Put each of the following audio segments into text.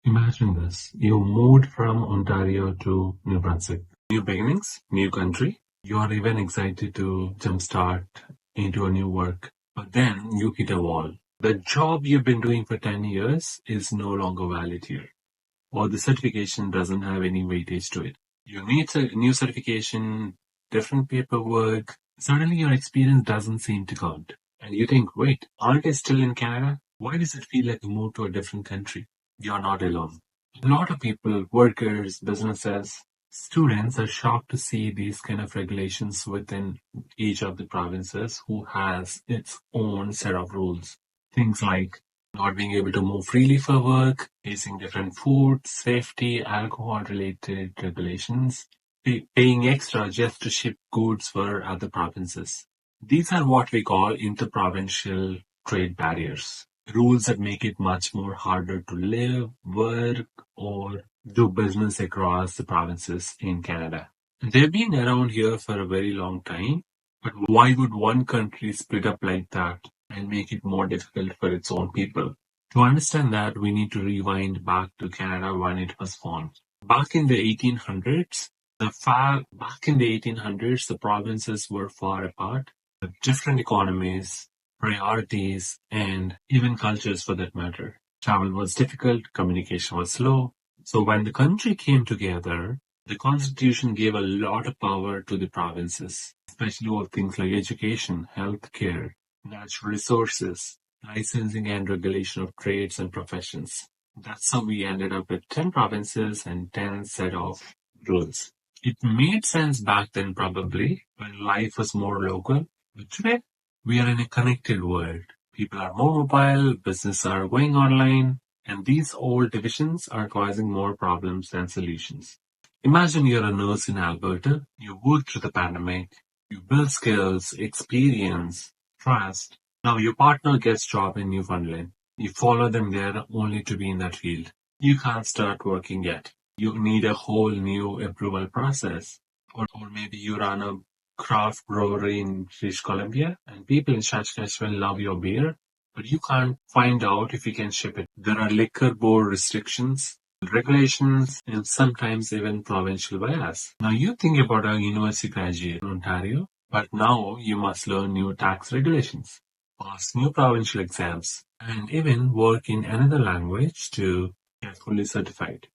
Imagine this. You moved from Ontario to New Brunswick. New beginnings, new country. You are even excited to jumpstart into a new work. But then you hit a wall. The job you've been doing for 10 years is no longer valid here, or the certification doesn't have any weightage to it. You need a new certification, different paperwork. Suddenly your experience doesn't seem to count. And you think, wait, aren't I still in Canada? Why does it feel like a move to a different country? You're not alone. A lot of people, workers, businesses, students are shocked to see these kind of regulations within each of the provinces who has its own set of rules. Things like not being able to move freely for work, facing different food, safety, alcohol-related regulations, paying extra just to ship goods for other provinces. These are what we call interprovincial trade barriers. Rules that make it much more harder to live, work, or do business across the provinces in Canada. They've been around here for a very long time, but why would one country split up like that and make it more difficult for its own people? To understand that, we need to rewind back to Canada when it was formed. Back in the 1800s, the provinces were far apart, with different economies, priorities, and even cultures for that matter. Travel was difficult, communication was slow. So when the country came together, the constitution gave a lot of power to the provinces, especially over things like education, healthcare, natural resources, licensing and regulation of trades and professions. That's how we ended up with 10 provinces and 10 set of rules. It made sense back then probably when life was more local, but today we are in a connected world. People are more mobile, businesses are going online, and these old divisions are causing more problems than solutions. Imagine you're a nurse in Alberta, you work through the pandemic, you build skills, experience, trust. Now your partner gets job in Newfoundland. You follow them there only to be in that field. You can't start working yet. You need a whole new approval process. Or maybe you run a craft brewery in British Columbia and people in Saskatchewan love your beer, but you can't find out if you can ship it. There are liquor board restrictions, regulations, and sometimes even provincial bias. Now you think about a university graduate in Ontario, but now you must learn new tax regulations, pass new provincial exams, and even work in another language to get fully certified.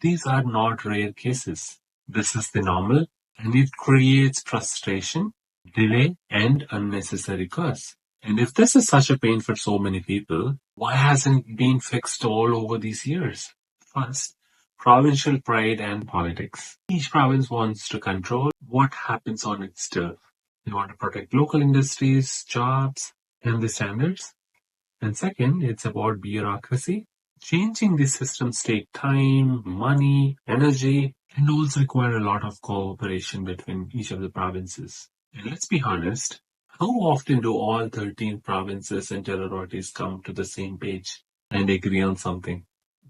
These are not rare cases. This is the normal, and it creates frustration, delay, and unnecessary costs. And if this is such a pain for so many people, why hasn't it been fixed all over these years? First, provincial pride and politics. Each province wants to control what happens on its turf. They want to protect local industries, jobs, and the standards. And second, it's about bureaucracy. Changing these systems take time, money, energy, and also require a lot of cooperation between each of the provinces. And let's be honest, how often do all 13 provinces and territories come to the same page and agree on something?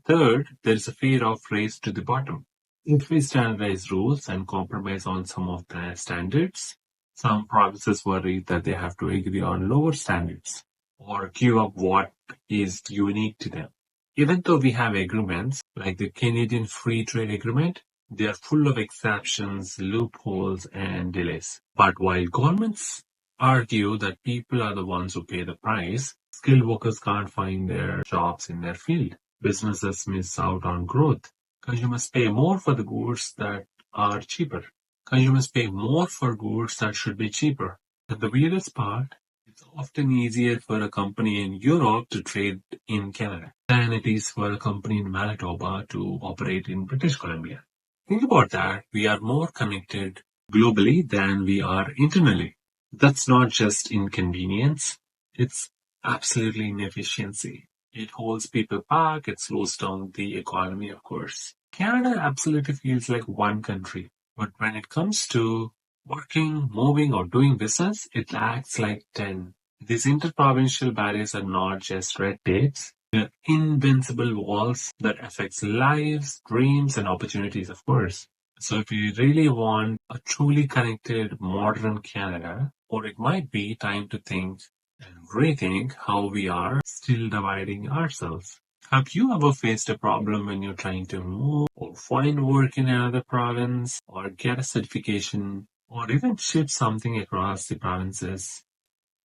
Third, there is a fear of race to the bottom. If we standardize rules and compromise on some of the standards, some provinces worry that they have to agree on lower standards or give up what is unique to them. Even though we have agreements like the Canadian Free Trade Agreement, they are full of exceptions, loopholes, and delays. But while governments argue that people are the ones who pay the price, skilled workers can't find their jobs in their field. Businesses miss out on growth. Consumers pay more for the goods that are cheaper. Consumers pay more for goods that should be cheaper. And the weirdest part, it's often easier for a company in Europe to trade in Canada than it is for a company in Manitoba to operate in British Columbia. Think about that. We are more connected globally than we are internally. That's not just inconvenience, it's absolutely inefficiency. It holds people back, it slows down the economy, of course. Canada absolutely feels like one country, but when it comes to working, moving, or doing business, it acts like 10. These interprovincial barriers are not just red tapes, they're invincible walls that affects lives, dreams, and opportunities, of course. So if you really want a truly connected modern Canada, or it might be time to think and rethink how we are still dividing ourselves. Have you ever faced a problem when you're trying to move or find work in another province or get a certification or even ship something across the provinces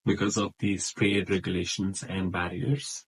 because of these trade regulations and barriers?